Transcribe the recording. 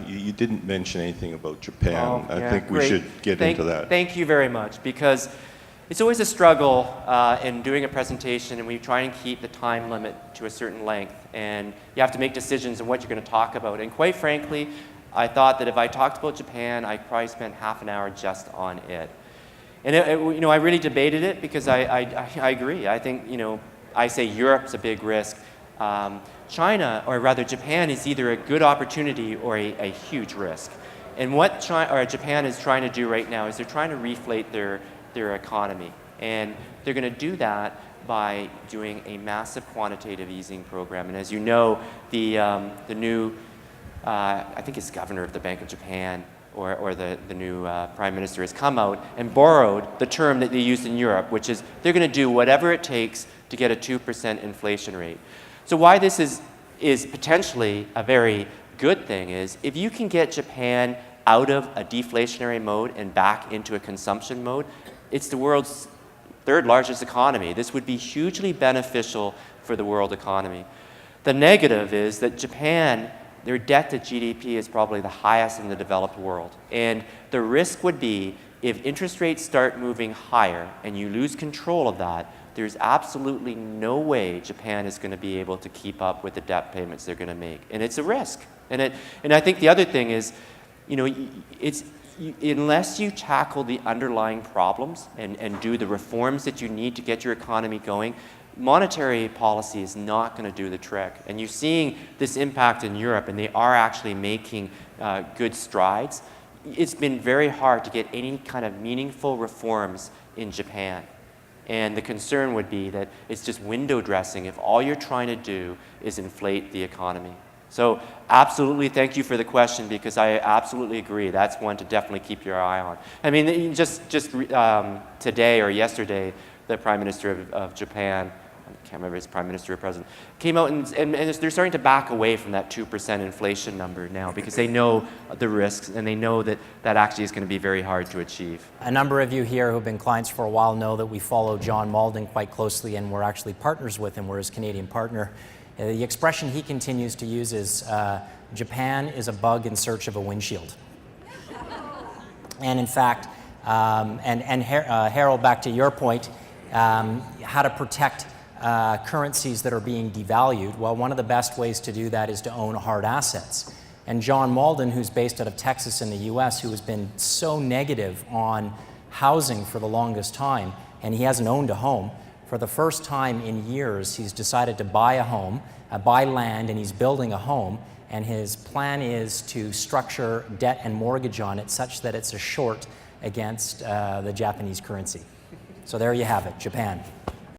you didn't mention anything about Japan. Oh, I yeah, think we great. should get into that. Thank you very much, because it's always a struggle in doing a presentation, and we try and keep the time limit to a certain length, and you have to make decisions on what you're going to talk about. And quite frankly, I thought that if I talked about Japan, I'd probably spend half an hour just on it. And I really debated it, because I agree. I think, I say Europe's a big risk. China, or rather Japan, is either a good opportunity or a huge risk. And what Japan is trying to do right now is they're trying to reflate their economy. And they're going to do that by doing a massive quantitative easing program. And as you know, the new, I think it's governor of the Bank of Japan, or the new prime minister, has come out and borrowed the term that they used in Europe, which is they're going to do whatever it takes to get a 2% inflation rate. So why this is potentially a very good thing is if you can get Japan out of a deflationary mode and back into a consumption mode, it's the world's third largest economy. This would be hugely beneficial for the world economy. The negative is that Japan, their debt to GDP is probably the highest in the developed world. And the risk would be if interest rates start moving higher and you lose control of that, there's absolutely no way Japan is going to be able to keep up with the debt payments they're going to make. And it's a risk. And I think the other thing is, unless you tackle the underlying problems and do the reforms that you need to get your economy going, monetary policy is not going to do the trick. And you're seeing this impact in Europe, and they are actually making good strides. It's been very hard to get any kind of meaningful reforms in Japan. And the concern would be that it's just window dressing if all you're trying to do is inflate the economy. So absolutely, thank you for the question, because I absolutely agree. That's one to definitely keep your eye on. I mean, just today or yesterday, the Prime Minister of Japan, I can't remember if it's Prime Minister or President, came out and they're starting to back away from that 2% inflation number now, because they know the risks and they know that that actually is going to be very hard to achieve. A number of you here who have been clients for a while know that we follow John Malden quite closely, and we're actually partners with him. We're his Canadian partner. The expression he continues to use is, Japan is a bug in search of a windshield. And in fact, Harold, back to your point, how to protect currencies that are being devalued. Well, one of the best ways to do that is to own hard assets. And John Malden, who's based out of Texas in the US, who has been so negative on housing for the longest time, and he hasn't owned a home, for the first time in years, he's decided to buy a home, buy land, and he's building a home. And his plan is to structure debt and mortgage on it such that it's a short against the Japanese currency. So there you have it, Japan.